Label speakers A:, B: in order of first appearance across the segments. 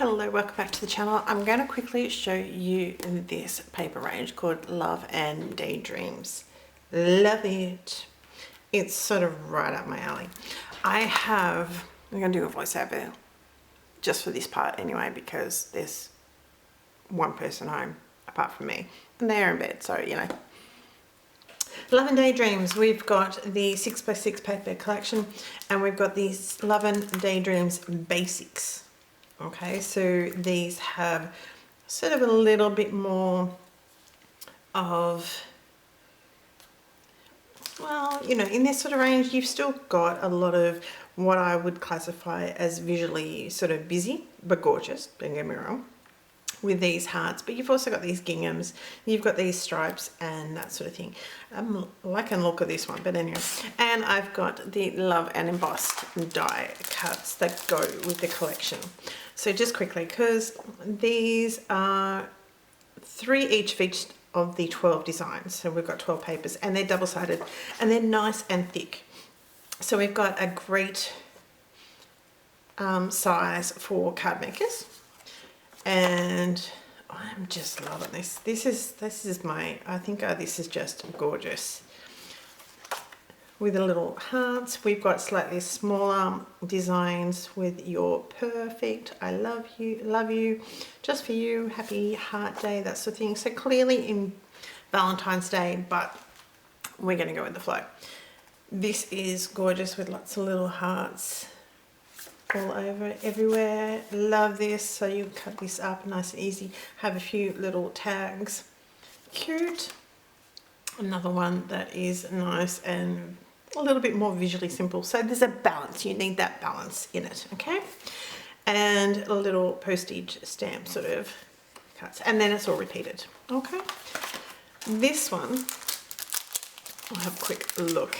A: Hello, welcome back to the channel. I'm going to quickly show you this paper range called Love and Daydreams. Love it. It's sort of right up my alley. I'm going to do a voiceover just for this part anyway, because there's one person home apart from me and they're in bed, so you know. Love and Daydreams, we've got the 6x6 paper collection and we've got these Love and Daydreams basics. Okay, so these have sort of a little bit more of, well, you know, in this sort of range, you've still got a lot of what I would classify as visually sort of busy, but gorgeous, don't get me wrong, with these hearts. But you've also got these ginghams, you've got these stripes and that sort of thing. I can look at this one, but anyway. And I've got the Love and embossed die cuts that go with the collection. So just quickly, because these are 3 each of the 12 designs. So we've got 12 papers and they're double-sided and they're nice and thick. So we've got a great size for card makers. And I'm just loving this. This is my, I think this is just gorgeous. With the little hearts, we've got slightly smaller designs with your perfect, I love you, just for you, happy heart day, that sort of thing. So clearly in Valentine's Day, but we're going to go with the flow. This is gorgeous with lots of little hearts all over everywhere. Love this. So you cut this up nice and easy, have a few little tags. Cute. Another one that is nice and a little bit more visually simple. So there's a balance, you need that balance in it, okay? And a little postage stamp sort of cuts, and then it's all repeated, okay? This one, I'll have a quick look.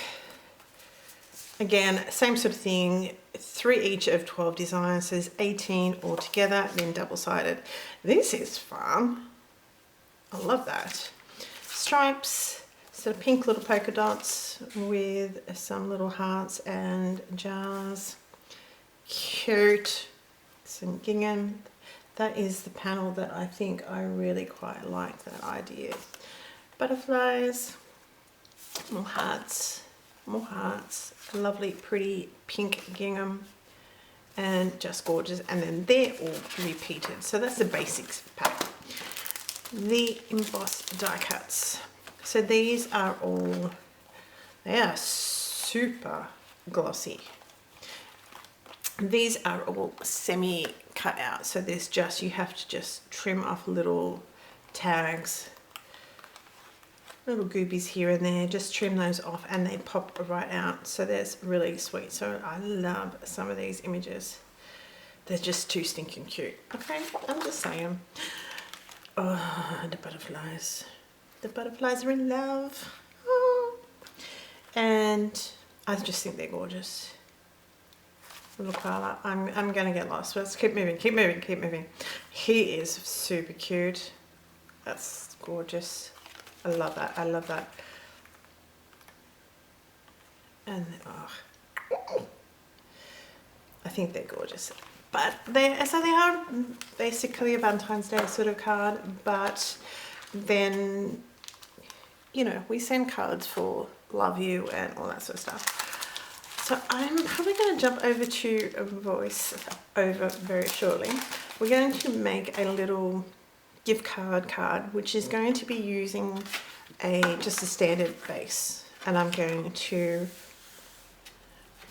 A: Again, same sort of thing, 3 each of 12 designs, so there's 18 altogether, then double-sided. This is fun. I love that. Stripes, sort of pink little polka dots with some little hearts and jars. Cute. Some gingham. That is the panel that I think I really quite like, that idea. Butterflies, more hearts. More hearts, lovely pretty pink gingham, and just gorgeous. And then they're all repeated, so that's the basics pack. The embossed die cuts, so these are all, they are super glossy. These are all semi cut out, so there's just, you have to just trim off little tags, little goobies here and there, just trim those off and they pop right out. So that's really sweet. So I love some of these images. They're just too stinking cute. Okay, I'm just saying. Oh, the butterflies. The butterflies are in love. Oh. And I just think they're gorgeous. Little koala. I'm gonna get lost. Let's keep moving, keep moving, keep moving. He is super cute. That's gorgeous. I love that. I love that. And oh, I think they're gorgeous. But they are basically a Valentine's Day sort of card. But then, you know, we send cards for love you and all that sort of stuff. So I'm probably going to jump over to a voice over very shortly. We're going to make a little gift card, which is going to be using just a standard base, and I'm going to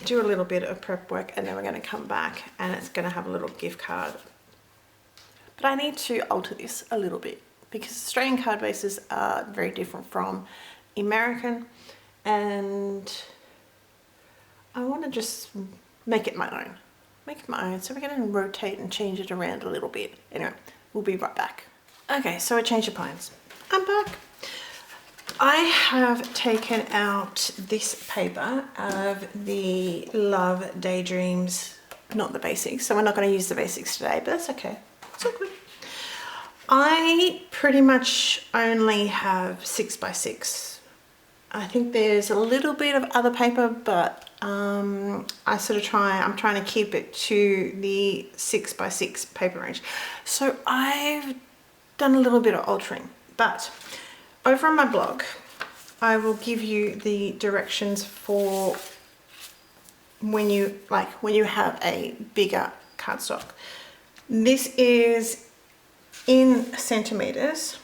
A: do a little bit of prep work and then we're going to come back and it's going to have a little gift card. But I need to alter this a little bit because Australian card bases are very different from American, and I want to just make it my own. So we're going to rotate and change it around a little bit. Anyway, we'll be right back. Okay, so I changed the plans. I'm back. I have taken out this paper of the Love Daydreams, not the basics, so we're not going to use the basics today, but that's okay. It's all good. I pretty much only have 6x6 I think there's a little bit of other paper, but I'm trying to keep it to the 6x6 paper range. So I've done a little bit of altering, but over on my blog, I will give you the directions for when you have a bigger cardstock. This is in centimeters.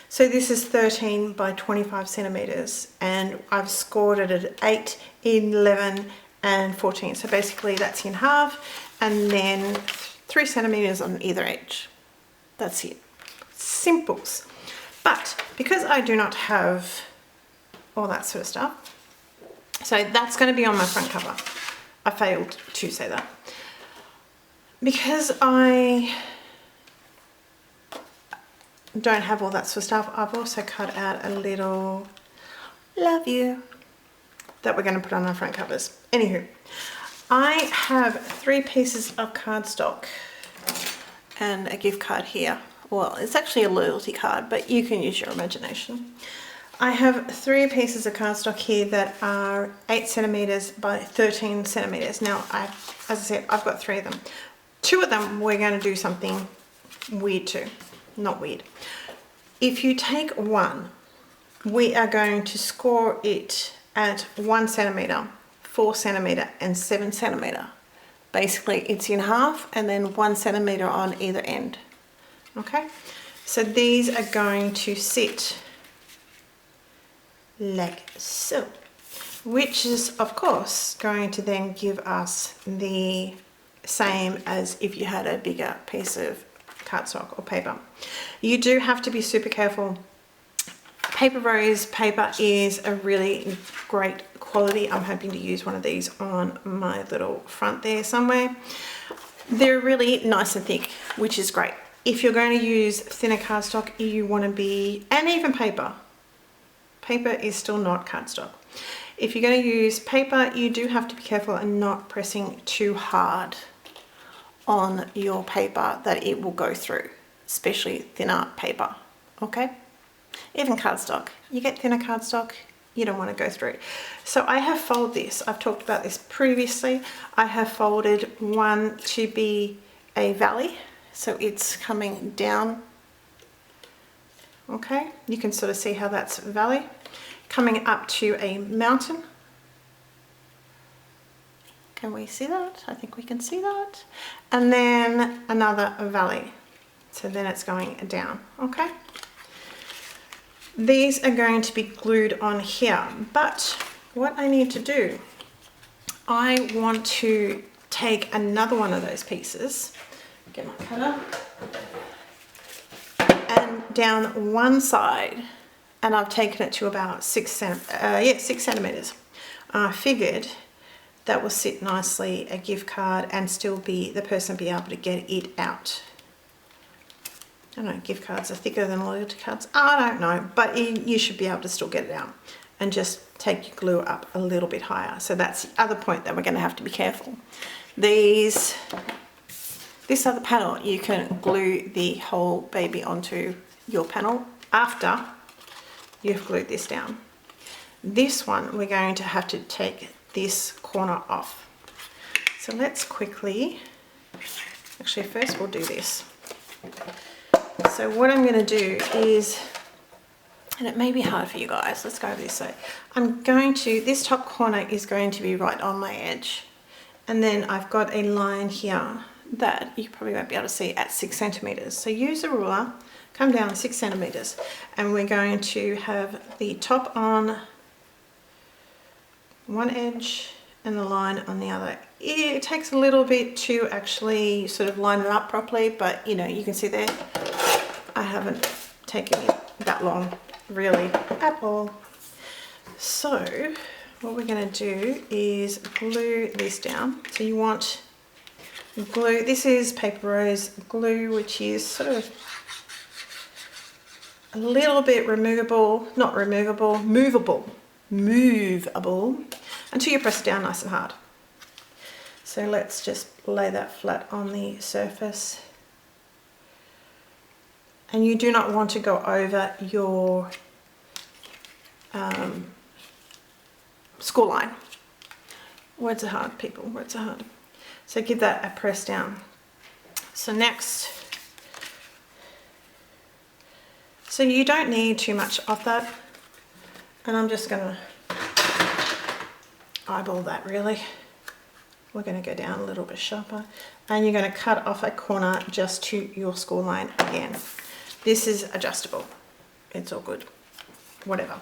A: So this is 13 by 25 centimeters, and I've scored it at 8, 11 and 14. So basically that's in half, and then 3 centimeters on either edge. That's it. Simples. But because I do not have all that sort of stuff, so that's going to be on my front cover. I failed to say that. Because I don't have all that sort of stuff, I've also cut out a little love you that we're going to put on our front covers. Anywho, I have 3 pieces of cardstock and a gift card here. Well, it's actually a loyalty card, but you can use your imagination. I have 3 pieces of cardstock here that are 8 centimeters by 13 centimeters. Now, as I said, I've got 3 of them. 2 of them we're going to do something weird to. Not weird. If you take one, we are going to score it at 1 centimeter, 4 centimeter and 7 centimeter. Basically it's in half and then 1 centimeter on either end. Okay, so these are going to sit like so, which is of course going to then give us the same as if you had a bigger piece of cardstock or paper. You do have to be super careful. Paper Rose paper is a really great quality. I'm hoping to use one of these on my little front there somewhere. They're really nice and thick, which is great. If you're going to use thinner cardstock, you want to be, and even paper is still not cardstock. If you're going to use paper, you do have to be careful and not pressing too hard on your paper that it will go through, especially thinner paper. Okay, even cardstock, you get thinner cardstock, you don't want to go through. So I have folded this. I've talked about this previously. I have folded one to be a valley, so it's coming down. Okay, you can sort of see how that's valley, coming up to a mountain. Can we see that? I think we can see that. And then another valley. So then it's going down, okay? These are going to be glued on here, but what I need to do, I want to take another one of those pieces, get my cutter, and down one side, and I've taken it to about 6 centimeters. I figured that will sit nicely, a gift card, and still be the person be able to get it out. I don't know, gift cards are thicker than loyalty cards. I don't know, but you should be able to still get it out and just take your glue up a little bit higher. So that's the other point that we're going to have to be careful. This other panel, you can glue the whole baby onto your panel after you've glued this down. This one, we're going to have to take this corner off. So let's quickly, actually first we'll do this. So what I'm going to do is, and it may be hard for you guys, let's go over this way. This top corner is going to be right on my edge. And then I've got a line here that you probably won't be able to see at 6 centimeters. So use a ruler, come down 6 centimeters, and we're going to have the top on one edge and the line on the other. It takes a little bit to actually sort of line it up properly, but you know, you can see there, I haven't taken it that long really at all. So what we're going to do is glue this down. So you want glue, this is Paper Rose glue, which is sort of a little bit movable until you press it down nice and hard. So let's just lay that flat on the surface. And you do not want to go over your school line. Words are hard, people, words are hard. So give that a press down. So next, so you don't need too much of that. And I'm just gonna eyeball that really. We're gonna go down a little bit sharper. And you're gonna cut off a corner just to your school line again. This is adjustable. It's all good, whatever.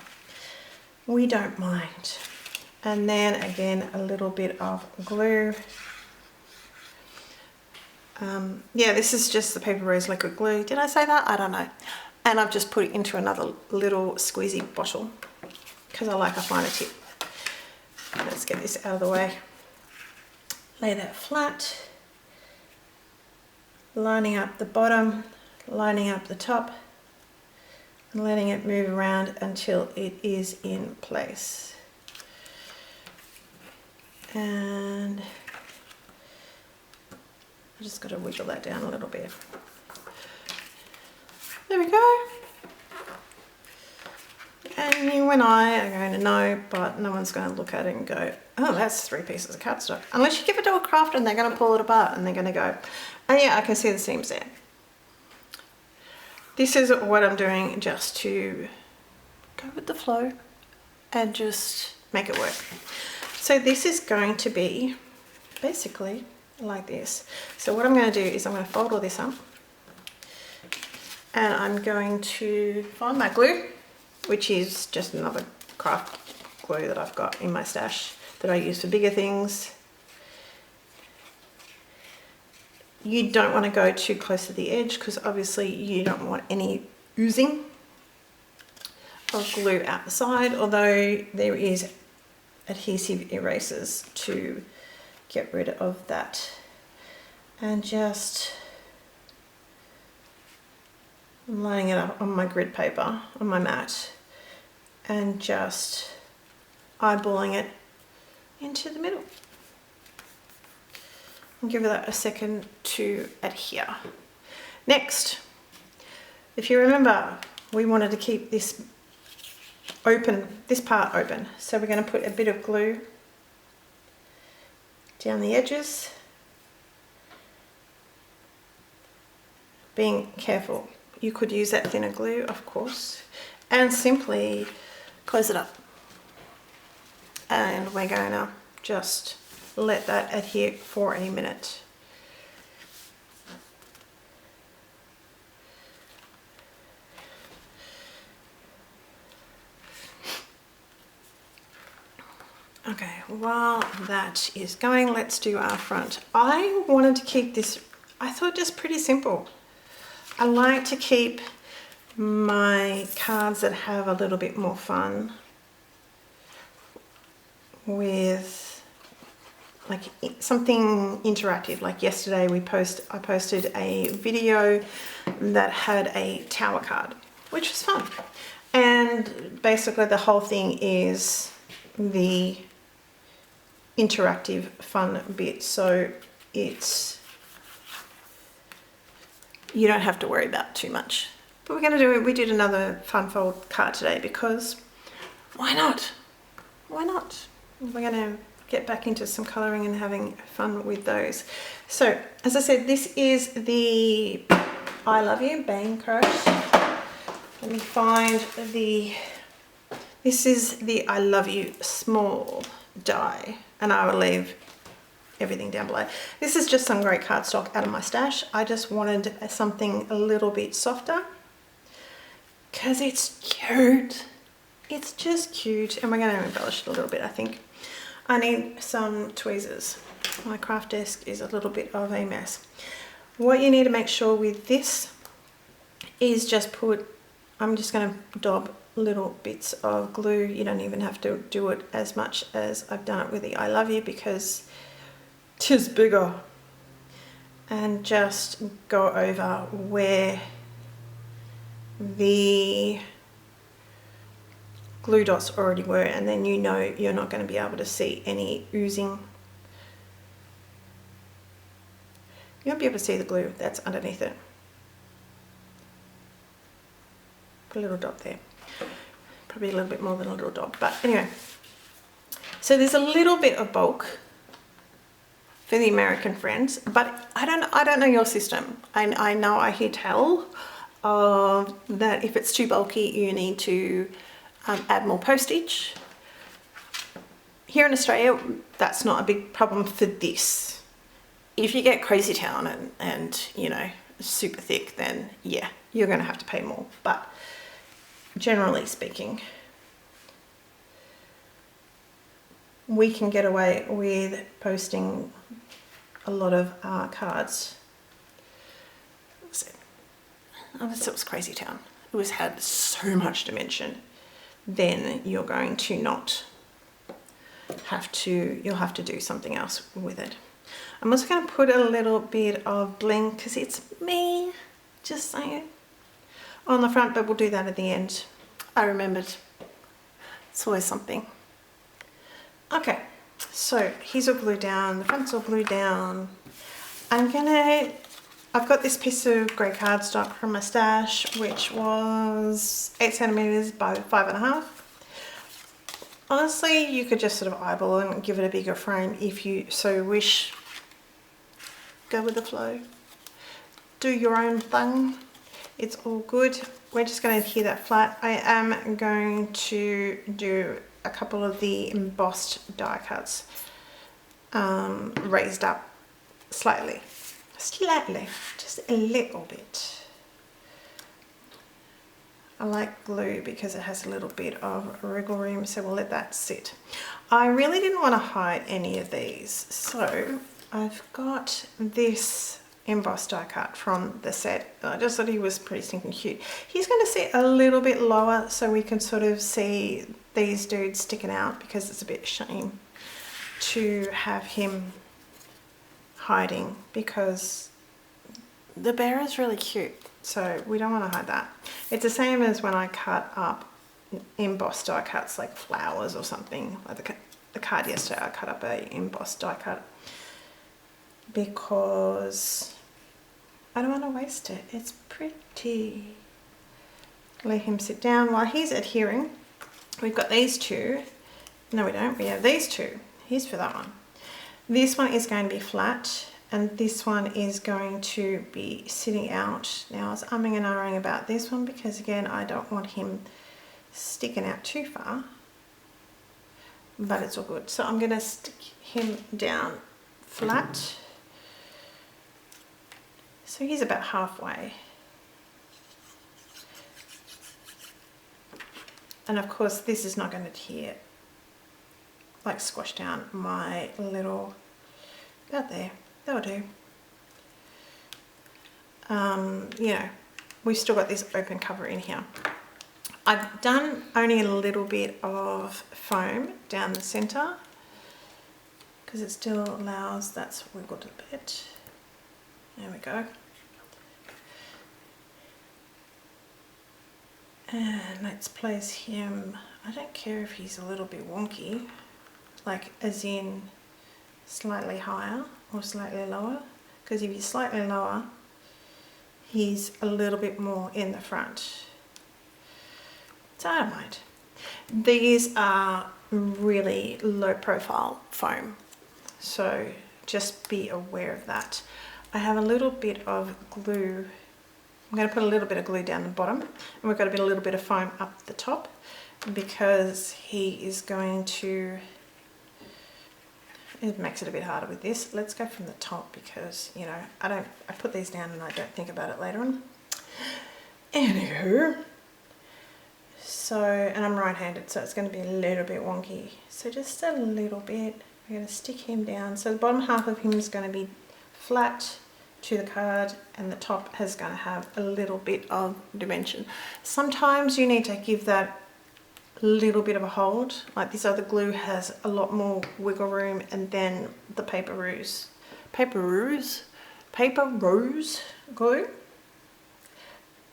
A: We don't mind. And then again, a little bit of glue. Yeah, this is just the Paper Rose liquid glue. Did I say that? I don't know. And I've just put it into another little squeezy bottle because I like a finer tip. Let's get this out of the way. Lay that flat. Lining up the bottom, lining up the top, and letting it move around until it is in place. And I just got to wiggle that down a little bit. There we go. And you and I are going to know, but no one's going to look at it and go, oh, that's 3 pieces of cardstock. Unless you give it to a crafter and they're going to pull it apart and they're going to go, oh yeah, I can see the seams there. This is what I'm doing just to go with the flow and just make it work. So this is going to be basically like this. So what I'm going to do is I'm going to fold all this up and I'm going to find my glue, which is just another craft glue that I've got in my stash that I use for bigger things. You don't want to go too close to the edge because obviously you don't want any oozing of glue out the side, although there is adhesive erasers to get rid of that. And just I'm lining it up on my grid paper, on my mat, and just eyeballing it into the middle. And give that a second to adhere. Next, if you remember, we wanted to keep this open, this part open. So we're going to put a bit of glue down the edges. Being careful. You could use that thinner glue, of course, and simply close it up. And we're going to just let that adhere for a minute. Okay, while that is going, let's do our front. I wanted to keep this, I thought, just pretty simple. I like to keep my cards that have a little bit more fun with like something interactive. Like yesterday I posted a video that had a tower card, which was fun. And basically the whole thing is the interactive fun bit. So it's, you don't have to worry about too much. But we're going to do it. We did another fun fold card today because why not? Why not? We're going to get back into some colouring and having fun with those. So as I said, this is the I Love You Bang Crush. Let me find this is the I Love You small die, and I will leave everything down below. This is just some great cardstock out of my stash. I just wanted something a little bit softer because it's cute. It's just cute, and we're going to embellish it a little bit, I think. I need some tweezers. My craft desk is a little bit of a mess. What you need to make sure with this is just I'm just going to daub little bits of glue. You don't even have to do it as much as I've done it with the I Love You because tis bigger. And just go over where the glue dots already were, and then you know you're not going to be able to see any oozing. You won't be able to see the glue that's underneath it. Put a little dot there. Probably a little bit more than a little dot, but anyway. So there's a little bit of bulk for the American friends, but I don't know your system. I know I hear tell that if it's too bulky, you need to add more postage. Here in Australia, that's not a big problem for this. If you get Crazy Town and you know, super thick, then yeah, you're going to have to pay more. But generally speaking, we can get away with posting a lot of cards. Unless it was Crazy Town, it had so much dimension, then you're going to not have to, you'll have to do something else with it. I'm also going to put a little bit of bling because it's me, just saying, on the front, but we'll do that at the end. I remembered. It's always something. Okay, so he's all glued down, the front's all glued down. I've got this piece of grey cardstock from my stash, which was 8 centimeters by 5.5. Honestly, you could just sort of eyeball and give it a bigger frame if you so wish. Go with the flow. Do your own thing. It's all good. We're just going to adhere that flat. I am going to do a couple of the embossed die cuts raised up slightly, just a little bit. I like glue because it has a little bit of wriggle room, so we'll let that sit. I really didn't want to hide any of these, so I've got this embossed die cut from the set. I just thought he was pretty stinking cute. He's going to sit a little bit lower so we can sort of see these dudes sticking out, because it's a bit shame to have him hiding, because the bear is really cute, so we don't want to hide that. It's the same as when I cut up embossed die cuts like flowers or something. Like the card yesterday, I cut up a embossed die cut because I don't want to waste it. It's pretty. Let him sit down while he's adhering. We've got these two. No, we don't. We have these two. Here's for that one. This one is going to be flat, and this one is going to be sitting out. Now I was umming and ahhing about this one because, again, I don't want him sticking out too far, but it's all good. So I'm going to stick him down flat. So he's about halfway. And of course this is not going to adhere, like squash down my little, about there, that'll do. You know, we've still got this open cover in here. I've done only a little bit of foam down the center because it still allows that's wiggled a bit. There we go. And let's place him, I don't care if he's a little bit wonky, like as in slightly higher or slightly lower, because if he's slightly lower, he's a little bit more in the front. So I don't mind. These are really low profile foam, so just be aware of that. I have a little bit of glue. I'm going to put a little bit of glue down the bottom, and we've got a little bit of foam up the top because he is going to, it makes it a bit harder with this. Let's go from the top because, you know, I put these down and I don't think about it later on. Anywho, so, and I'm right-handed, so it's going to be a little bit wonky. So just a little bit, we're going to stick him down. So the bottom half of him is going to be flat to the card, and the top is going to have a little bit of dimension. Sometimes you need to give that little bit of a hold, like this other glue has a lot more wiggle room, and then the paper rose glue.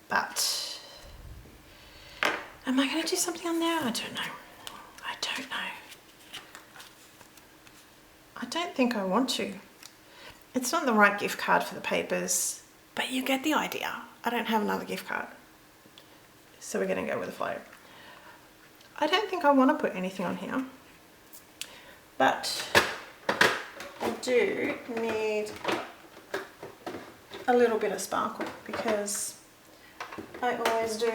A: But am I going to do something on there? I don't know. I don't think I want to. It's not the right gift card for the papers, but you get the idea. I don't have another gift card, so we're going to go with the flow. I don't think I want to put anything on here. but I do need a little bit of sparkle because I always do.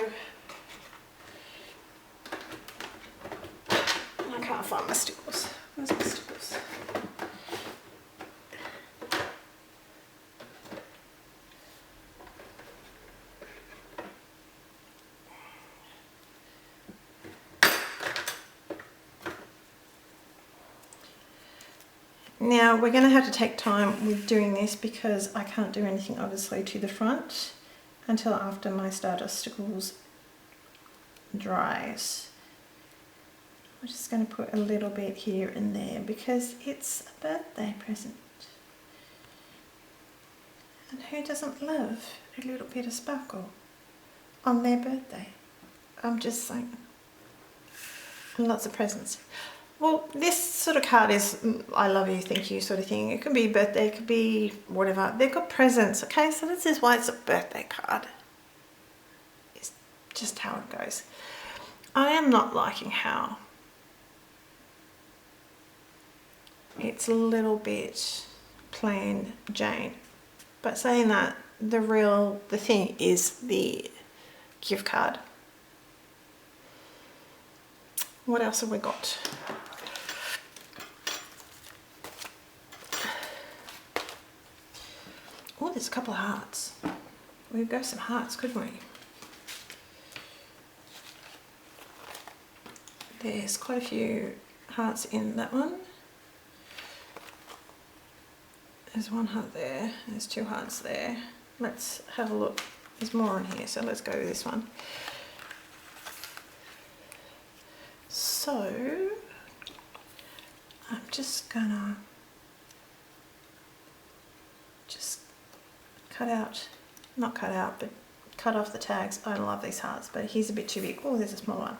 A: I can't find my stickles. Where's my stickles? Now we're going to have to take time with doing this because I can't do anything obviously to the front until after my Stardust Stickles dries. I'm just going to put a little bit here and there because it's a birthday present. And who doesn't love a little bit of sparkle on their birthday? I'm just saying. And lots of presents. Well, this sort of card is I love you, thank you sort of thing. It could be birthday, it could be whatever. They've got presents, okay? So this is why it's a birthday card. It's just how it goes. I am not liking how it's a little bit plain Jane. But saying that, the thing is the gift card. What else have we got? Oh, there's a couple of hearts. We could go some hearts, couldn't we? There's quite a few hearts in that one. There's one heart there, there's two hearts there. Let's have a look. There's more in here, so let's go with this one. So, I'm just gonna not cut out, but cut off the tags. I love these hearts, but he's a bit too big. Oh, there's a small one.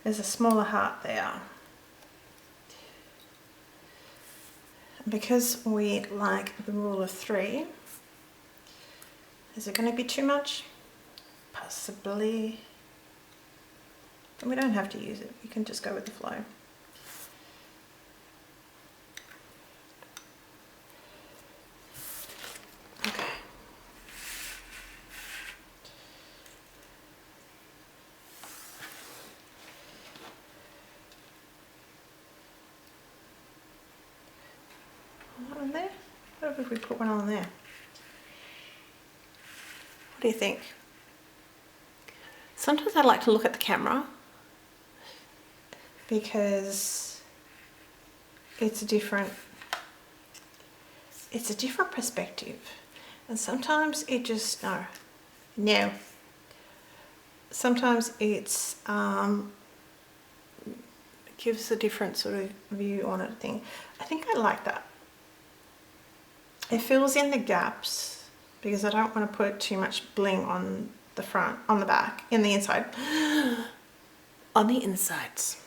A: There's a smaller heart there. Because we like the rule of 3, is it going to be too much? Possibly. But we don't have to use it. We can just go with the flow. Okay. One on there? What if we put one on there? What do you think? Sometimes I like to look at the camera because it's a different perspective, and sometimes it just no. Sometimes it's gives a different sort of view on a thing. I think I like that. It fills in the gaps because I don't want to put too much bling on the front, on the back, in the inside. On the insides.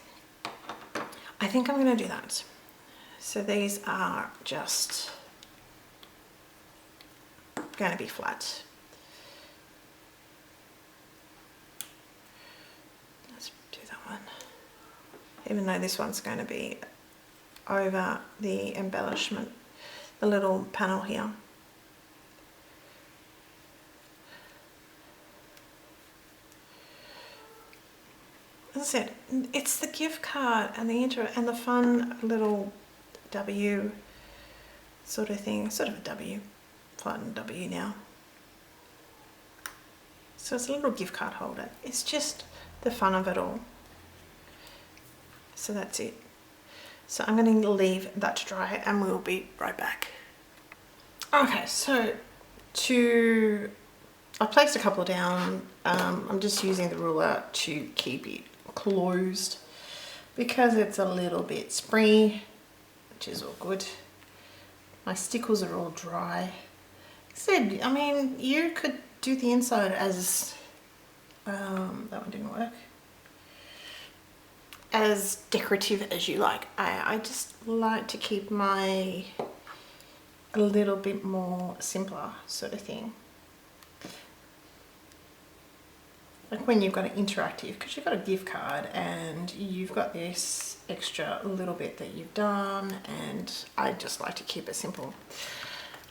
A: I think I'm going to do that. So these are just going to be flat. Let's do that one. Even though this one's going to be over the embellishment, the little panel here. As I said, it's the gift card and the intro and the fun little W sort of thing, sort of a W, fun W now. So it's a little gift card holder. It's just the fun of it all. So that's it. So I'm going to leave that to dry and we'll be right back. Okay, so I placed a couple down. I'm just using the ruler to keep it closed because it's a little bit springy, which is all good. My stickles are all dry. Like I said, I mean, you could do the inside as that one didn't work, as decorative as you like. I just like to keep my a little bit more simpler sort of thing. like when you've got an interactive, because you've got a gift card and you've got this extra little bit that you've done, and I just like to keep it simple.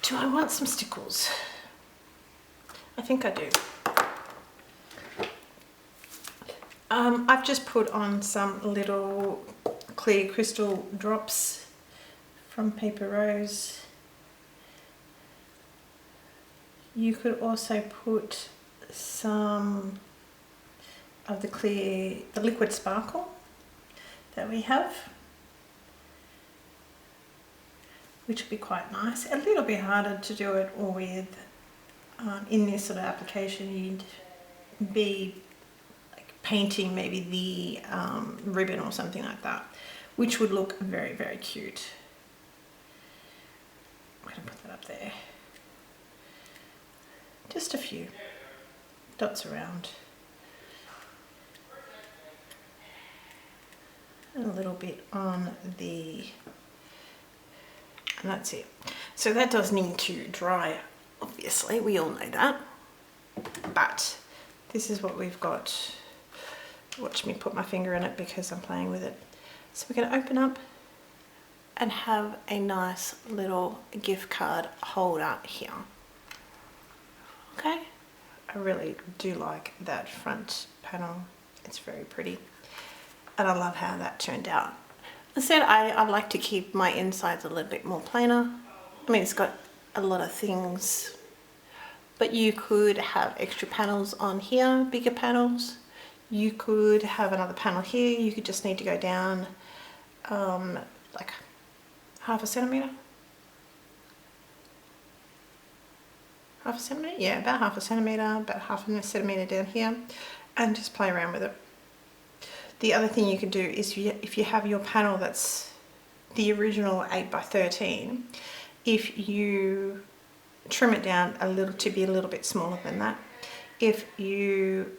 A: Do I want some stickles? I think I do. I've just put on some little clear crystal drops from Paper Rose. You could also put some of the liquid sparkle that we have, which would be quite nice. A little bit harder to do it with in this sort of application. You'd be like painting maybe the ribbon or something like that, which would look very, very cute. I'm going to put that up there. Just a few dots around. And a little bit on the, and that's it. So that does need to dry, obviously, we all know that. But this is what we've got. Watch me put my finger in it because I'm playing with it. So we're going to open up and have a nice little gift card holder here. Okay, I really do like that front panel. It's very pretty. And I love how that turned out. I said I like to keep my insides a little bit more plainer. I mean, it's got a lot of things, but you could have extra panels on here, bigger panels. You could have another panel here. You could just need to go down like half a centimetre. Half a centimetre? Yeah, about half a centimetre, about half a centimetre down here, and just play around with it. The other thing you could do is if you have your panel that's the original 8 by 13, if you trim it down a little to be a little bit smaller than that, if you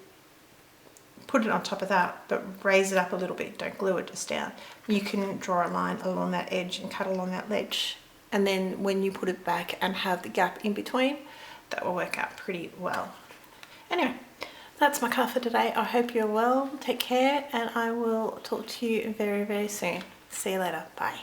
A: put it on top of that but raise it up a little bit, don't glue it just down, you can draw a line along that edge and cut along that ledge, and then when you put it back and have the gap in between, that will work out pretty well. Anyway, that's my card for today. I hope you're well. Take care, and I will talk to you very, very soon. See you later. Bye.